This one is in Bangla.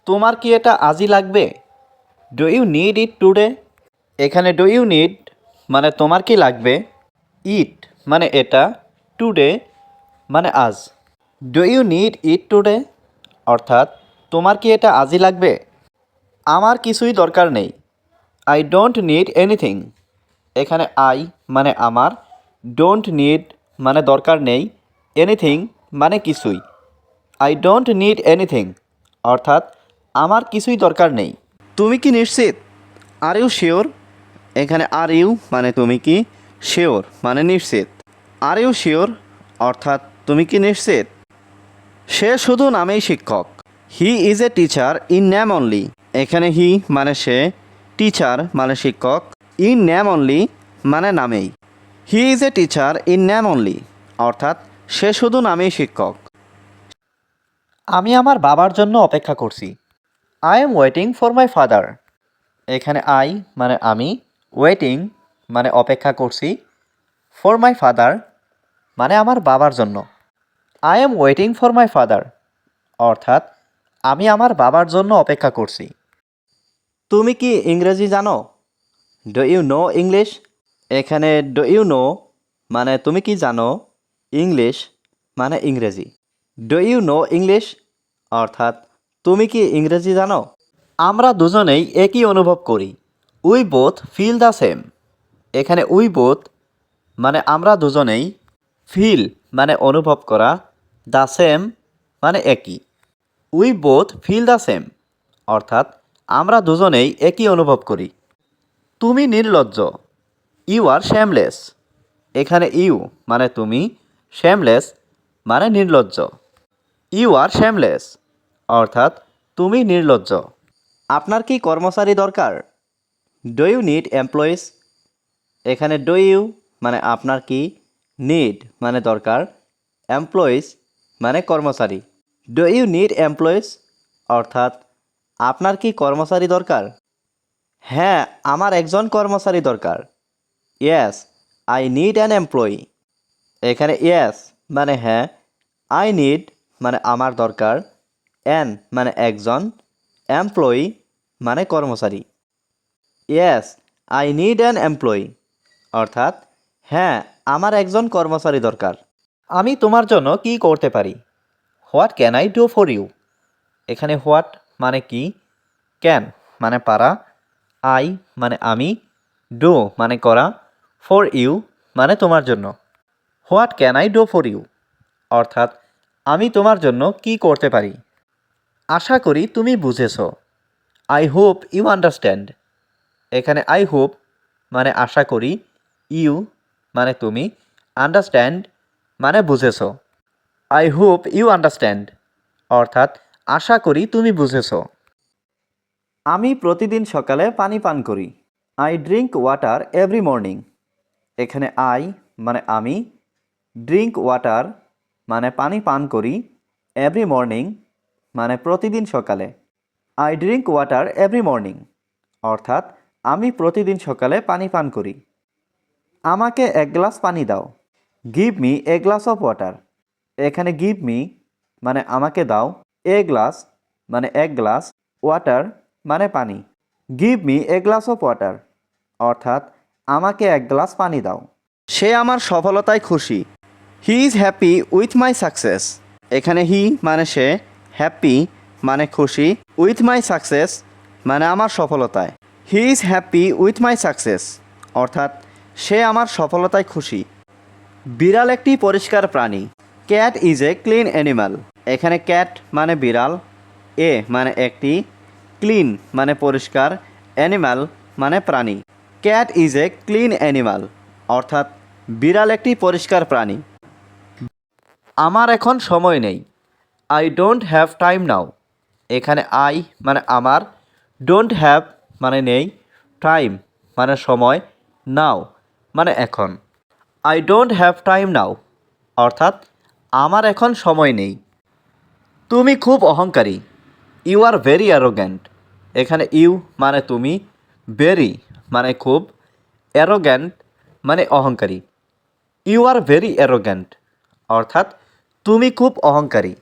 তোমার কি এটা আজই লাগবে? Do you need it today? এখানে ডু ইউ নিড মানে তোমার কি লাগবে, ইট মানে এটা, টুডে মানে আজ। Do you need it today অর্থাৎ তোমার কি এটা আজই লাগবে? আমার কিছুই দরকার নেই, আই ডোন্ট নিড এনিথিং। এখানে আই মানে আমার, ডোন্ট নিড মানে দরকার নেই, এনিথিং মানে কিছুই। আই ডোন্ট নিড এনিথিং অর্থাৎ আমার কিছুই দরকার নেই। তুমি কি নিশ্চিত? Are you sure? এখানে আর ইউ মানে তুমি কি, শিওর মানে নিশ্চিত। আর ইউ শিওর অর্থাৎ তুমি কি নিশ্চিত? সে শুধু নামেই শিক্ষক। He is a teacher in name only. এখানে হি মানে সে, টিচার মানে শিক্ষক, ইন নেম অনলি মানে নামেই। He is a teacher in name only অর্থাৎ সে শুধু নামেই শিক্ষক। আমি আমার বাবার জন্য অপেক্ষা করছি। I am waiting for my father. এখানে আই মানে আমি, ওয়েটিং মানে অপেক্ষা করছি, ফর মাই ফাদার মানে আমার বাবার জন্য। I am waiting for my father অর্থাৎ আমি আমার বাবার জন্য অপেক্ষা করছি। তুমি কি ইংরেজি জানো? Do you know English? এখানে ডু ইউ নো মানে তুমি কি জানো, ইংলিশ মানে ইংরেজি। ডু ইউ নো ইংলিশ অর্থাৎ তুমি কি ইংরেজি জানো? আমরা দুজনেই একই অনুভব করি। We both feel the same. এখানে উই বোথ মানে আমরা দুজনেই, ফিল মানে অনুভব করা, দ্য সেম মানে একই। We both feel the same অর্থাৎ আমরা দুজনেই একই অনুভব করি। তুমি নির্লজ্জ। You are shameless. এখানে ইউ মানে তুমি, শ্যামলেস মানে নির্লজ্জ। ইউ আর শ্যামলেস অর্থাৎ তুমি নির্লজ্জ। আপনার কি কর্মচারী দরকার? Do you need employees? এখানে ডু ইউ মানে আপনার কি, নিড মানে দরকার, এমপ্লয়িজ মানে কর্মচারী। ডু ইউ নিড এমপ্লয়িজ অর্থাৎ আপনার কি কর্মচারী দরকার? হ্যাঁ, আমার একজন কর্মচারী দরকার। Yes, I need an employee. এখানে ইয়েস মানে হ্যাঁ, আই নিড মানে আমার দরকার, অ্যান মানে একজন, এমপ্লয়ি মানে কর্মচারী। Yes, I need an employee অর্থাৎ হ্যাঁ, আমার একজন কর্মচারী দরকার। আমি তোমার জন্য কি করতে পারি? What can I do for you? এখানে হোয়াট মানে কি, ক্যান মানে পারা, আই মানে আমি, ডু মানে করা, ফর ইউ মানে তোমার জন্য। What can I do for you অর্থাৎ আমি তোমার জন্য কি করতে পারি? আশা করি তুমি বুঝেছ। I hope you understand. এখানে আই হোপ মানে আশা করি, ইউ মানে তুমি, আন্ডারস্ট্যান্ড মানে বুঝেছ। আই হোপ ইউ আন্ডারস্ট্যান্ড অর্থাৎ আশা করি তুমি বুঝেছ। আমি প্রতিদিন সকালে পানি পান করি। I drink water every morning. এখানে আই মানে আমি, ড্রিঙ্ক ওয়াটার মানে পানি পান করি, এভরি মর্নিং মানে প্রতিদিন সকালে। I drink water every morning অর্থাৎ আমি প্রতিদিন সকালে পানি পান করি। আমাকে এক গ্লাস পানি দাও। Give me a glass of water. এখানে গিভ মি মানে আমাকে দাও, এ গ্লাস মানে এক গ্লাস, ওয়াটার মানে পানি। Give me a glass of water অর্থাৎ আমাকে এক গ্লাস পানি দাও। সে আমার সফলতায় খুশি। হি is happy with my success. এখানে হি মানে সে, হ্যাপি মানে খুশি, উইথ মাই সাকসেস মানে আমার সফলতায়। He is happy with my success অর্থাৎ সে আমার সফলতায় খুশি। বিড়াল একটি পরিষ্কার প্রাণী। Cat is a clean animal. এখানে ক্যাট মানে বিড়াল, এ মানে একটি, ক্লিন মানে পরিষ্কার, অ্যানিম্যাল মানে প্রাণী। Cat is a clean animal অর্থাৎ বিড়াল একটি পরিষ্কার প্রাণী। আমার এখন সময় নেই। আই ডোন্ট হ্যাভ টাইম নাও। এখানে আই মানে আমার, ডোন্ট হ্যাভ মানে নেই, টাইম মানে সময়, নাও মানে এখন। I don't have time now অর্থাৎ আমার এখন সময় নেই। তুমি খুব অহংকারী। You are very arrogant. এখানে ইউ মানে তুমি, ভেরি মানে খুব, অ্যারোগ্যান্ট মানে অহংকারী। ইউ আর ভেরি অ্যারোগ্যান্ট অর্থাৎ তুমি খুব অহংকারী।